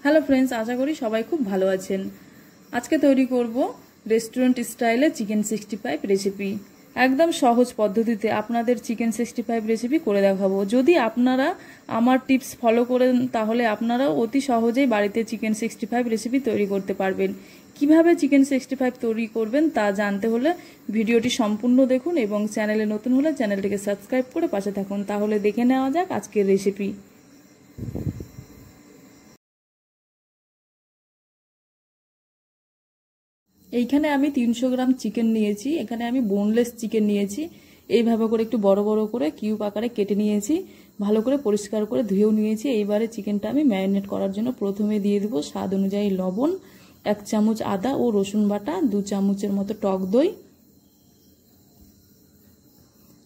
Hello friends, আশা করি সবাই খুব ভালো আছেন। আজকে তৈরি করব রেস্টুরেন্ট স্টাইলে চিকেন 65 রেসিপি। একদম সহজ পদ্ধতিতে আপনাদের চিকেন 65 রেসিপি করে দেখাবো। যদি আপনারা আমার টিপস ফলো করেন তাহলে আপনারা অতি সহজেই বাড়িতে চিকেন 65 রেসিপি তৈরি করতে পারবেন। কিভাবে চিকেন 65 তৈরি করবেন তা জানতে হলে ভিডিওটি সম্পূর্ণ দেখুন এবং চ্যানেলে নতুন হলে চ্যানেলটিকে সাবস্ক্রাইব করে পাশে থাকুন। তাহলে দেখে নেওয়া যাক আজকের রেসিপি। এইখানে আমি 300 গ্রাম চিকেন নিয়েছি। এখানে আমি বোনলেস চিকেন নিয়েছি। এইভাবে করে একটু বড় বড় করে কিউব আকারে কেটে নিয়েছি, ভালো করে পরিষ্কার করে ধুয়েও নিয়েছি। এইবারে চিকেনটা আমি ম্যারিনেট করার জন্য প্রথমে দিয়ে দেবো স্বাদ অনুযায়ী লবণ, 1 চামচ আদা ও রসুন বাটা, 2 চামচের মতো টক দই,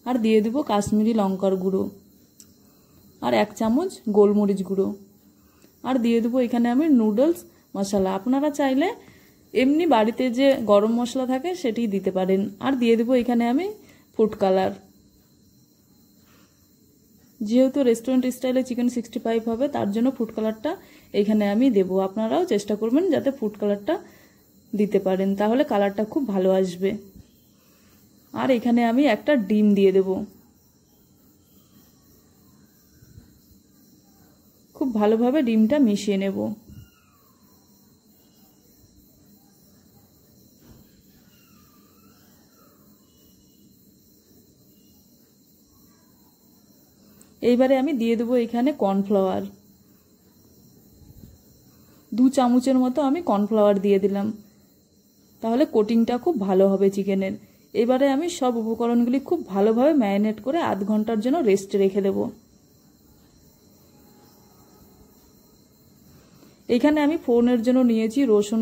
আর দিয়ে দেবো কাশ্মীরি লঙ্কার গুঁড়ো, আর 1 চামচ গোলমরিচ গুঁড়ো, আর দিয়ে দেবো এখানে আমি নুডলস মশলা। আপনারা চাইলে এমনি বাড়িতে যে গরম মশলা থাকে সেটি দিতে পারেন। আর দিয়ে দেবো এখানে আমি ফুড কালার। যেহেতু রেস্টুরেন্ট স্টাইলে চিকেন 65 হবে তার জন্য ফুড কালারটা এখানে আমি দেব। আপনারাও চেষ্টা করবেন যাতে ফুড কালারটা দিতে পারেন, তাহলে কালারটা খুব ভালো আসবে। আর এখানে আমি একটা ডিম দিয়ে দেব। খুব ভালোভাবে ডিমটা মিশিয়ে নেব। এইবারে আমি দিয়ে দেবো এখানে কর্নফ্লাওয়ার। 2 চামচের মতো আমি কর্নফ্লাওয়ার দিয়ে দিলাম, তাহলে কোটিংটা খুব ভালো হবে চিকেনের। এবারে আমি সব উপকরণগুলি খুব ভালোভাবে ম্যারিনেট করে আধ ঘন্টার জন্য রেস্টে রেখে দেব। এখানে আমি ফোড়নের জন্য নিয়েছি রসুন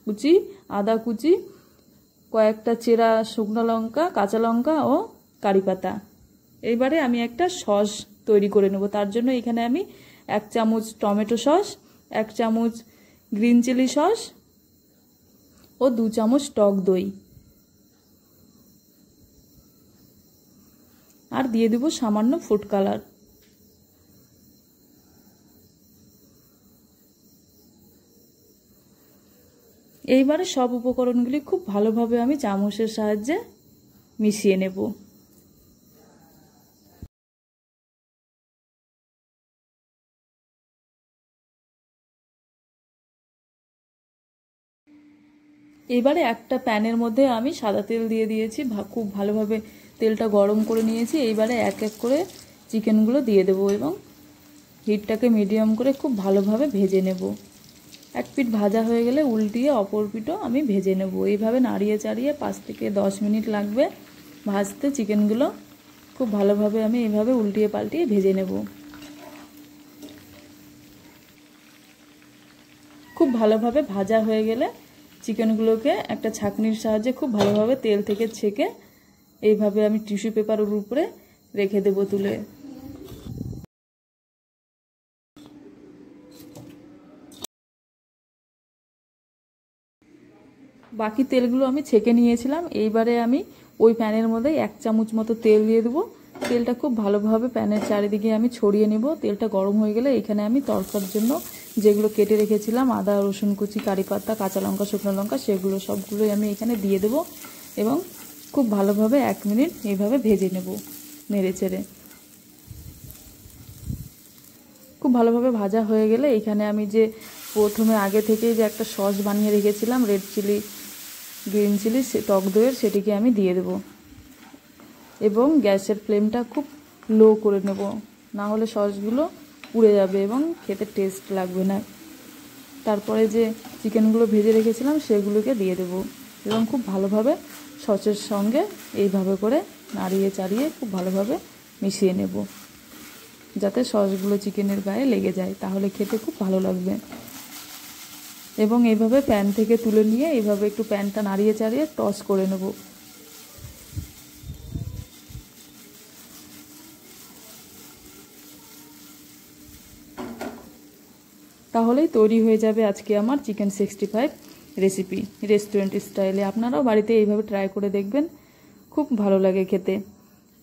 কুচি, আদা কুচি, কয়েকটা চেরা শুকনো লঙ্কা, কাঁচা লঙ্কা ও কারি পাতা। এইবারে আমি একটা সস তৈরি করে নেব। তার জন্য এখানে আমি 1 চামচ টমেটো সস, 1 চামচ গ্রিন চিলি সস ও 2 চামচ টক দই, আর দিয়ে দেব সামান্য ফুড কালার। এইবারে সব উপকরণগুলি খুব ভালোভাবে আমি চামচের সাহায্যে মিশিয়ে নেব। এবারে একটা প্যানের মধ্যে আমি সাদা তেল দিয়ে দিয়েছি, খুব ভালোভাবে তেলটা গরম করে নিয়েছি। এইবারে এক এক করে চিকেনগুলো দিয়ে দেবো এবং হিটটাকে মিডিয়াম করে খুব ভালোভাবে ভেজে নেব। এক পিঠ ভাজা হয়ে গেলে উল্টিয়ে অপর পিঠও আমি ভেজে নেব। এইভাবে নাড়িয়ে চাড়িয়ে 5 থেকে 10 মিনিট লাগবে ভাজতে চিকেনগুলো। খুব ভালোভাবে আমি এইভাবে উল্টিয়ে পাল্টিয়ে ভেজে নেব। খুব ভালোভাবে ভাজা হয়ে গেলে চিকেনগুলোকে একটা ছাঁকনির সাহায্যে খুব ভালোভাবে তেল থেকে ছেঁকে এইভাবে আমি টিস্যু পেপারের উপরে রেখে দেব তুলে। বাকি তেলগুলো আমি ছেঁকে নিয়েছিলাম। এইবারে আমি ওই প্যানের মধ্যে 1 চামচ মতো তেল দিয়ে দেবো। তেলটা খুব ভালোভাবে প্যানের চারিদিকে আমি ছড়িয়ে নেব। তেলটা গরম হয়ে গেলে এখানে আমি তরকার জন্য যেগুলো কেটে রেখেছিলাম আদা রসুন কুচি, কারি পাতা, কাঁচা লঙ্কা, শুকনো লঙ্কা, সেগুলো সবগুলোই আমি এখানে দিয়ে দেবো এবং খুব ভালোভাবে 1 মিনিট এইভাবে ভেজে নেব নেড়ে চেড়ে। খুব ভালোভাবে ভাজা হয়ে গেলে এখানে আমি যে প্রথমে আগে থেকে যে একটা সস বানিয়ে রেখেছিলাম রেড চিলি, গ্রিন চিলি, টক দইয়ের, সেটিকে আমি দিয়ে দেব এবং গ্যাসের ফ্লেমটা খুব লো করে নেব, না হলে সসগুলো পুড়ে যাবে এবং খেতে টেস্ট লাগবে না। তারপরে যে চিকেনগুলো ভেজে রেখেছিলাম সেগুলোকে দিয়ে দেব এবং খুব ভালোভাবে সসের সঙ্গে এইভাবে করে নাড়িয়ে চাড়িয়ে খুব ভালোভাবে মিশিয়ে নেব যাতে সসগুলো চিকেনের গায়ে লেগে যায়, তাহলে খেতে খুব ভালো লাগবে। এবং এইভাবে প্যান থেকে তুলে নিয়ে এইভাবে একটু প্যানটা নাড়িয়ে চাড়িয়ে টস করে নেব। তাহলেই তৈরি হয়ে যাবে আজকে আমার চিকেন 65 রেসিপি রেস্টুরেন্ট স্টাইলে। আপনারাও বাড়িতে এইভাবে ট্রাই করে দেখবেন, খুব ভালো লাগে খেতে।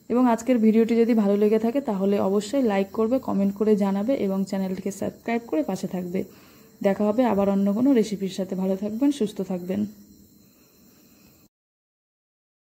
এবং আজকের ভিডিওটি যদি ভালো লেগে থাকে তাহলে অবশ্যই লাইক করবে, কমেন্ট করে জানাবে এবং চ্যানেলটিকে সাবস্ক্রাইব করে পাশে থাকবে। দেখা হবে আবার অন্য কোনো রেসিপির সাথে। ভালো থাকবেন, সুস্থ থাকবেন।